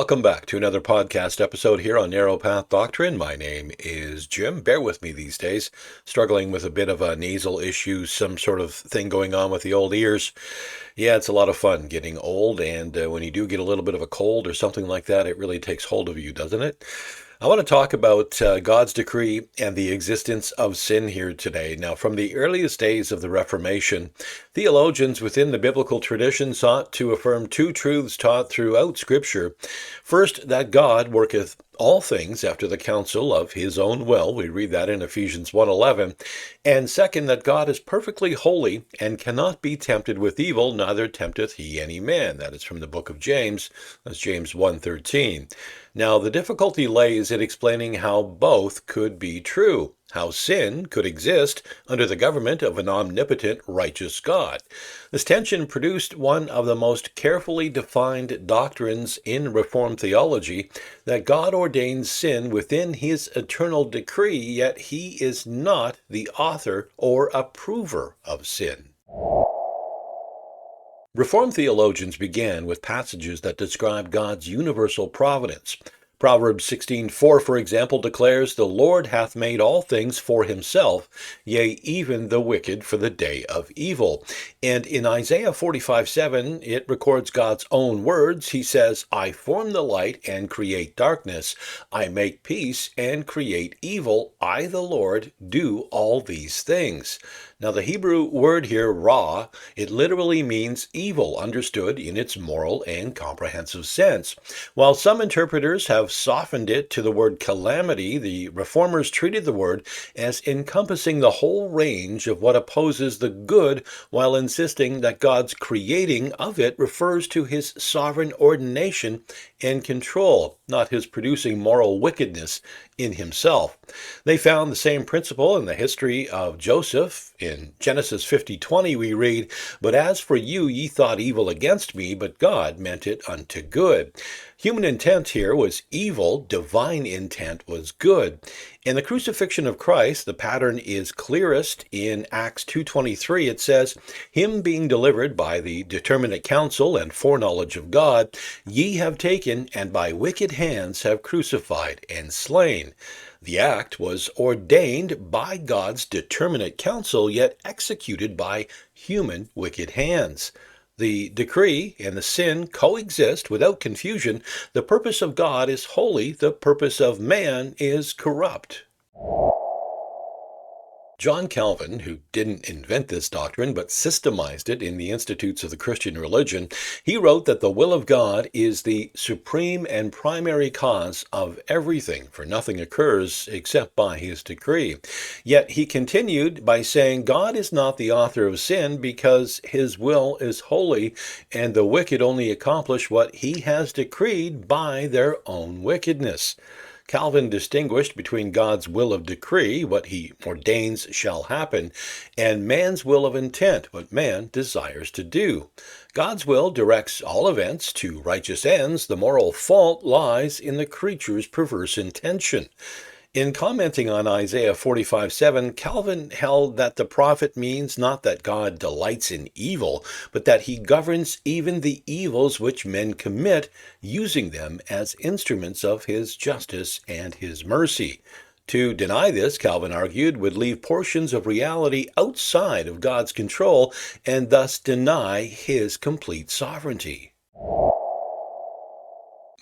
Welcome back to another podcast episode here on Narrow Path Doctrine. My name is Jim. Bear with me these days. Struggling with a bit of a nasal issue, some sort of thing going on with the old ears. Yeah, it's a lot of fun getting old, and when you do get a little bit of a cold or something like that, it really takes hold of you, doesn't it? I want to talk about God's decree and the existence of sin here today. Now, from the earliest days of the Reformation, theologians within the biblical tradition sought to affirm two truths taught throughout Scripture. First, that God worketh all things after the counsel of his own will. We read that in Ephesians 1:11. And second, that God is perfectly holy and cannot be tempted with evil, neither tempteth he any man. That is from the book of James. That's James 1:13. Now, the difficulty lays in explaining how both could be true, how sin could exist under the government of an omnipotent, righteous God. This tension produced one of the most carefully defined doctrines in Reformed theology, that God ordains sin within his eternal decree, yet he is not the author or approver of sin. Reformed theologians began with passages that describe God's universal providence. Proverbs 16:4, for example, declares, "The Lord hath made all things for himself, yea, even the wicked for the day of evil." And in Isaiah 45:7, it records God's own words. He says, "I form the light and create darkness. I make peace and create evil. I, the Lord, do all these things." Now, the Hebrew word here, ra, it literally means evil, understood in its moral and comprehensive sense. While some interpreters have softened it to the word calamity, the Reformers treated the word as encompassing the whole range of what opposes the good, while insisting that God's creating of it refers to his sovereign ordination and control, not his producing moral wickedness in himself. They found the same principle in the history of Joseph. In Genesis 50:20 we read, "But as for you, ye thought evil against me, but God meant it unto good." Human intent here was evil, divine intent was good. In the crucifixion of Christ, the pattern is clearest in Acts 2:23. It says, "Him being delivered by the determinate counsel and foreknowledge of God, ye have taken, and by wicked hands have crucified and slain." The act was ordained by God's determinate counsel, yet executed by human wicked hands. The decree and the sin coexist without confusion. The purpose of God is holy. The purpose of man is corrupt. John Calvin, who didn't invent this doctrine but systemized it in the Institutes of the Christian Religion, he wrote that the will of God is the supreme and primary cause of everything, for nothing occurs except by his decree. Yet he continued by saying God is not the author of sin because his will is holy, and the wicked only accomplish what he has decreed by their own wickedness. Calvin distinguished between God's will of decree, what he ordains shall happen, and man's will of intent, what man desires to do. God's will directs all events to righteous ends. The moral fault lies in the creature's perverse intention. In commenting on Isaiah 45:7, Calvin held that the prophet means not that God delights in evil, but that he governs even the evils which men commit, using them as instruments of his justice and his mercy. To deny this, Calvin argued, would leave portions of reality outside of God's control and thus deny his complete sovereignty.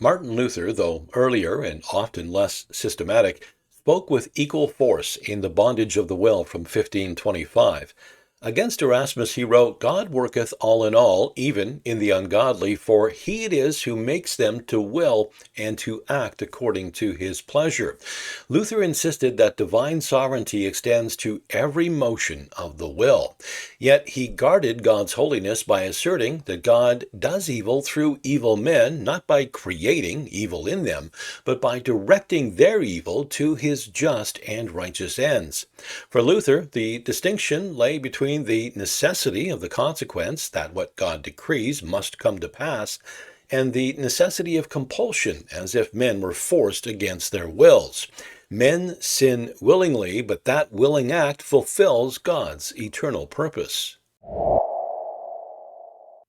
Martin Luther, though earlier and often less systematic, spoke with equal force in The Bondage of the Will from 1525. Against Erasmus he wrote, "God worketh all in all, even in the ungodly, for he it is who makes them to will and to act according to his pleasure." Luther insisted that divine sovereignty extends to every motion of the will. Yet he guarded God's holiness by asserting that God does evil through evil men, not by creating evil in them, but by directing their evil to his just and righteous ends. For Luther, the distinction lay between the necessity of the consequence, that what God decrees must come to pass, and the necessity of compulsion, as if men were forced against their wills. Men sin willingly, but that willing act fulfills God's eternal purpose.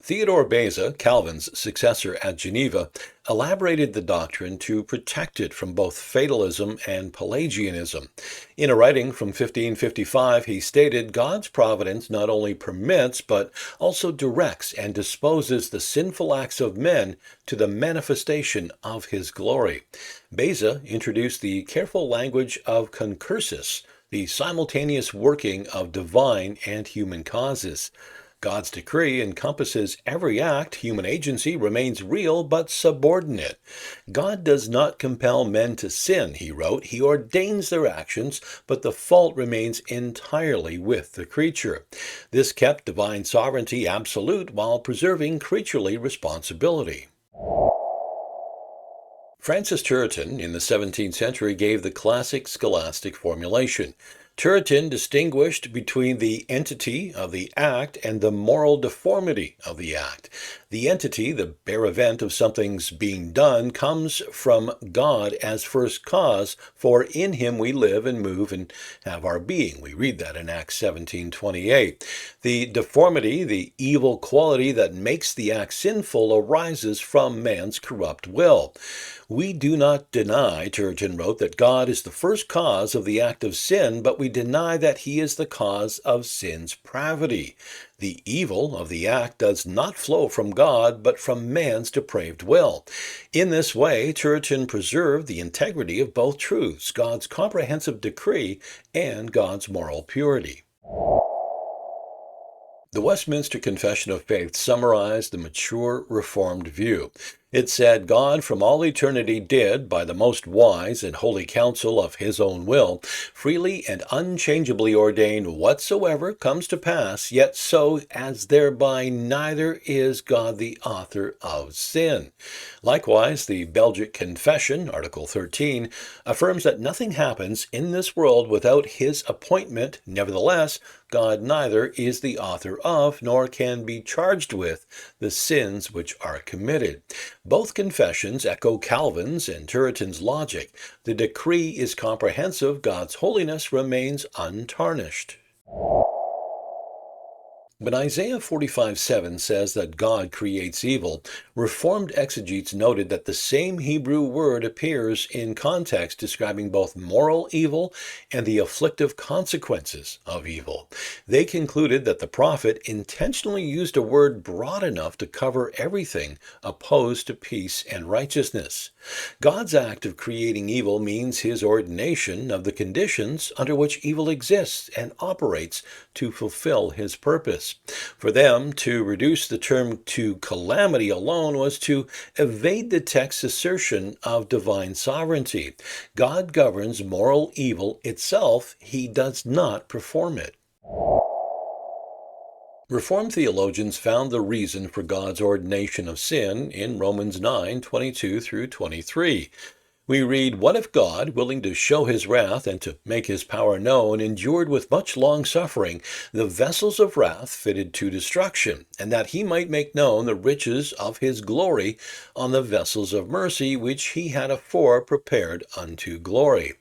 Theodore Beza, Calvin's successor at Geneva, elaborated the doctrine to protect it from both fatalism and Pelagianism. In a writing from 1555, he stated, God's providence not only permits, but also directs and disposes the sinful acts of men to the manifestation of his glory. Beza introduced the careful language of concursus, the simultaneous working of divine and human causes. God's decree encompasses every act. Human agency remains real but subordinate. God does not compel men to sin, he wrote. He ordains their actions, but the fault remains entirely with the creature. This kept divine sovereignty absolute while preserving creaturely responsibility. Francis Turretin in the 17th century gave the classic scholastic formulation. Turretin distinguished between the entity of the act and the moral deformity of the act. The entity, the bare event of something's being done, comes from God as first cause, for in him we live and move and have our being. We read that in Acts 17:28. The deformity, the evil quality that makes the act sinful, arises from man's corrupt will. We do not deny, Turretin wrote, that God is the first cause of the act of sin, but we deny that he is the cause of sin's pravity. The evil of the act does not flow from God, but from man's depraved will. In this way, Turretin preserved the integrity of both truths, God's comprehensive decree and God's moral purity. The Westminster Confession of Faith summarized the mature Reformed view. It said, God from all eternity did, by the most wise and holy counsel of his own will, freely and unchangeably ordain whatsoever comes to pass, yet so as thereby neither is God the author of sin. Likewise, the Belgic Confession, Article 13, affirms that nothing happens in this world without his appointment. Nevertheless, God neither is the author of, nor can be charged with, the sins which are committed. Both confessions echo Calvin's and Turretin's logic. The decree is comprehensive. God's holiness remains untarnished. When Isaiah 45:7 says that God creates evil, Reformed exegetes noted that the same Hebrew word appears in context describing both moral evil and the afflictive consequences of evil. They concluded that the prophet intentionally used a word broad enough to cover everything opposed to peace and righteousness. God's act of creating evil means his ordination of the conditions under which evil exists and operates to fulfill his purpose. For them, to reduce the term to calamity alone was to evade the text's assertion of divine sovereignty. God governs moral evil itself. He does not perform it. Reformed theologians found the reason for God's ordination of sin in Romans 9:22 through 23. We read, What if God, willing to show his wrath and to make his power known, endured with much long-suffering the vessels of wrath fitted to destruction, and that he might make known the riches of his glory on the vessels of mercy which he had afore prepared unto glory?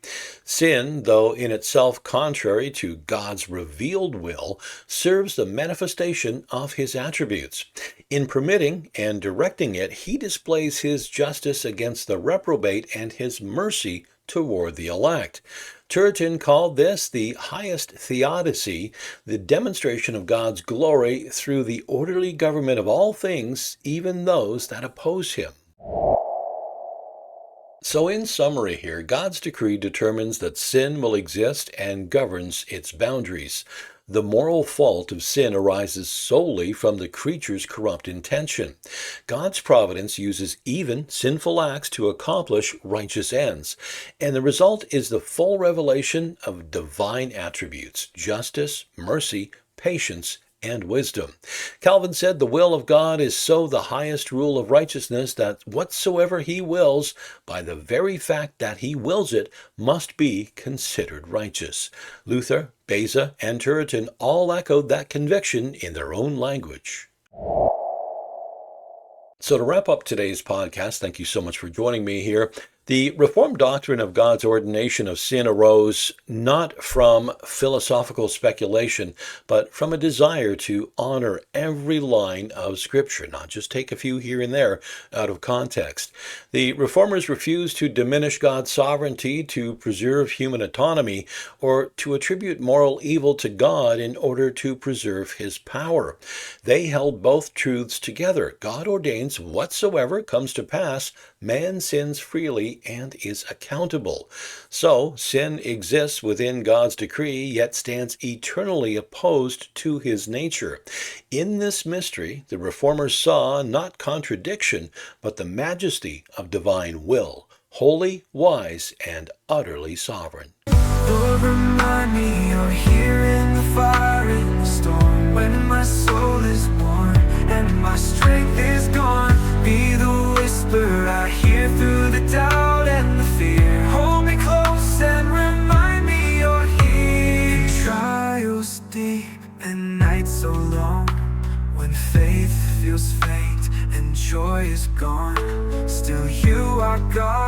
Sin, though in itself contrary to God's revealed will, serves the manifestation of his attributes. In permitting and directing it, he displays his justice against the reprobate and his mercy toward the elect. Turretin called this the highest theodicy, the demonstration of God's glory through the orderly government of all things, even those that oppose him. So in summary here, God's decree determines that sin will exist and governs its boundaries. The moral fault of sin arises solely from the creature's corrupt intention. God's providence uses even sinful acts to accomplish righteous ends, and the result is the full revelation of divine attributes, justice, mercy, patience, and wisdom. Calvin said the will of God is so the highest rule of righteousness that whatsoever he wills, by the very fact that he wills it, must be considered righteous. Luther, Beza, and Turretin all echoed that conviction in their own language. So to wrap up today's podcast, thank you so much for joining me here. The Reformed doctrine of God's ordination of sin arose not from philosophical speculation, but from a desire to honor every line of Scripture, not just take a few here and there out of context. The Reformers refused to diminish God's sovereignty to preserve human autonomy or to attribute moral evil to God in order to preserve his power. They held both truths together. God ordains whatsoever comes to pass. Man sins freely and is accountable. So, sin exists within God's decree, yet stands eternally opposed to his nature. In this mystery, the Reformers saw not contradiction, but the majesty of divine will, holy, wise, and utterly sovereign. Lord, remind me you're here in the fire, in the storm, when my soul is worn and my strength is gone. Be the whisper I hear through the doubt and the fear. Hold me close and remind me you're here. In trials deep and nights so long, when faith feels faint and joy is gone, still you are God.